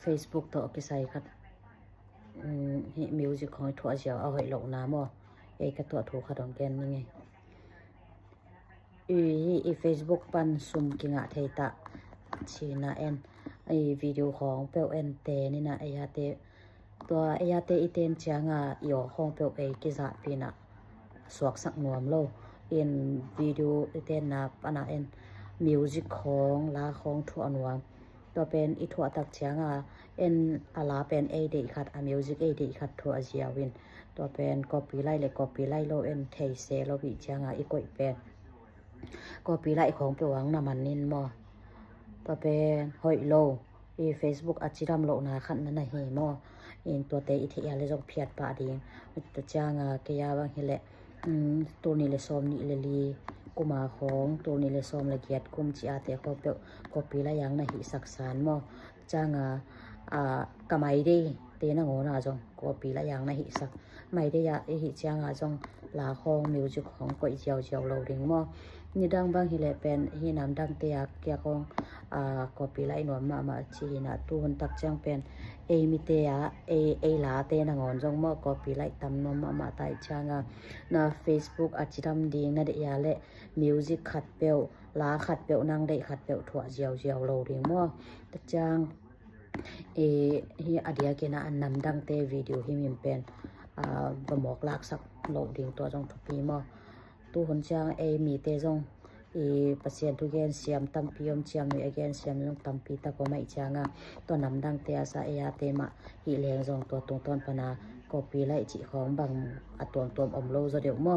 Facebook ตัวกิไซคัดมิวสิกของถั่วเจียวเอาให้หลงน้ำก็ตัวถูกขัดของแกนนี่ไงFacebook ปันซุ่มกิงะเทตะชีนาวิดีโอของเปลเตนี่นะยาเตตัวยาเตอีเตนจางหยอของเปลกิจาปีนะสวกสักนวมโลวิดีโออีเตนนะปนะมิวสิกของลาของถั่วนวมตัวเป็นอีถั่วตักจางอาลาเป็นเดขัดมิวสิกเดขัดถั่วเจียวินตัวเป็นคอปีไลเลยคอปีไลโลเทเซโลวิจางอีกอยเป็นก็ปีไลของเปวังน้ำมันนินมอต่อเป็นหอยโลFacebook อัจฉริยะโลนาขันนั่นนะเฮมอตัวเตอิทยาเลยจงเพียดปาดิงตัวจางเกียบางเฮเลตัวนี้เลยซ้อมนี่เลยลีกุมาของตัวนี้เลยซ้อมละเกียดกุมจีอาเตก็เปก็ปีไลยังนะฮิสักสารมอจางกะไม่ได้เตนะงอนะจงก็ปีไลยังนะฮิสักไม่ได้ยาฮิจางจงลาของมิวสิกของก็อีเจียวโลดิงมอนี่ดังบางฮิเลเป็นฮินำดังเตียเกียของก็ปีไลหนวมมาชีนะตัวคนตักจังเป็นมิเตียลาเตนะงอนจงมอก็ปีไลตำนวมมาตายจางนะ Facebook อัจฉริยะดิงนะเดียเละมิวสิกขัดเปลลาขัดเปลนางได้ขัดเปลถั่วเจียวโลดิงมอตักจังฮิอดียกินะอันนำดังเตวิดีโอฮิมิมเป็นบะหมอกลากสักโลดิ่งตัวจงทุปีมอตู้คนจางมีเตจงปัสเซียนทุกแกนเสียมตั้มปีมเสียมมีแกนเสียมจงตั้มปีตะก็ไม่จางตัวนำดังเตอาซาเตมาฮิเลงจงตัวตรงต้นพนาก็ปีไลจิของบางตัวอมโลจะเดียวมอ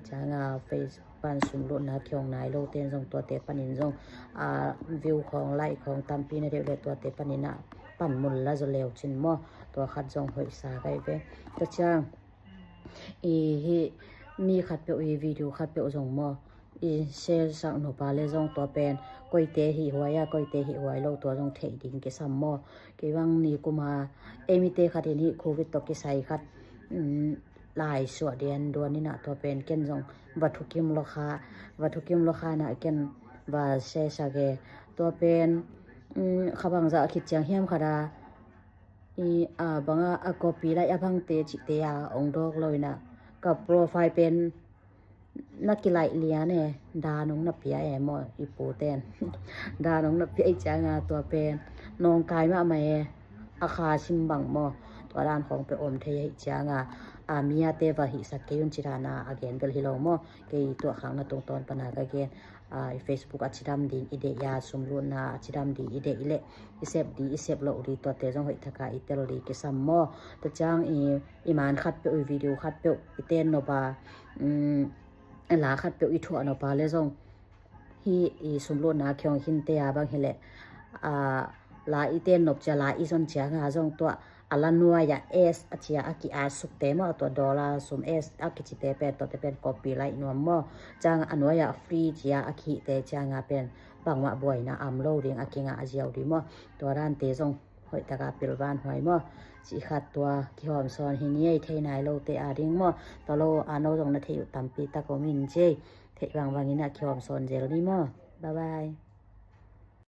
จางเฟซปันสุนลุนาเคียงนายโลเตนจงตัวเตปันินจงวิวของไลของตั้มปีในเดียวเลยตัวเตปันินะปั่นมุลละจะเลวชินมอตัวขัดจงหอยสาไกเว้ตัจางมีขัดเปียววิดีโอขัดเปียวจงมอเซลสักหนูปาเลจงตัวเป็นก้อยเตหิหวยก้อยเตหิหวยโลตัวจงเทดิ่งกิสัมมอกี่วังนี้กูมามิเตขัดนี้โควิดตกิไซขัดลายสวดเดียนดวนนี่นะตัวเป็นเก่นจงวัตถุกิมโลคานะเก่นว่าเซสเกตัวเป็นขบังจะคิดจังเฮียมขดาบังก็ปีไลบังเตจิเตียองดอกเลยนะกับโปรไฟล์เป็นนักกีฬาเลียเนี่ยดานงนับเปียมออีโปเตนดานงนับเปียจางตัวเป็นนองกายมาไหมอาคาชิมบังมอตัวด้านของไปอมเทียจางมียาเตวะหิสักเกยุนจิรานาอเกนเบลฮิโลมอเกยตัวขังนาตรงตอนปนากเกนFacebook อัจฉริยะดีอิเดียสมรุนาอัจฉริยะดีอิเดอิเลอิเซบโลดีตัวเตจงหอยทากาอิเตโลดีกิสัมมอตจางอิมานขัดเปวิดีโอขัดเปอิเตนโนบาลาขัดเปอิถั่วโนบาเลจงฮีสมรุนาเคียงหินเตียบางฮิเลลาอิเตนนบจะลาอิซอนเจียงจงตัวอลานัวยาอาเจียอากิอาสุกเตมอตัวดอลลาร์สมอากิจิเตเป็นตัวเป็นคอปีไลนัวมอจางอนัวยาฟรีเจียอากิเตจางเป็นบางว่าบ่อยนะอัมโลเรียงอากิงอาเจียวดีมอตัวด้านเตจงหอยตะกาเปิลบานหอยมอจิขัดตัวที่หอมซอนฮินี่เทนายโลเตอาดิงมอตัวโลอาโนจงนาเทอุตัมปีตะโกมินเจเทบางนี้นะที่หอมซอนเจลนี่มอบ๊ายบาย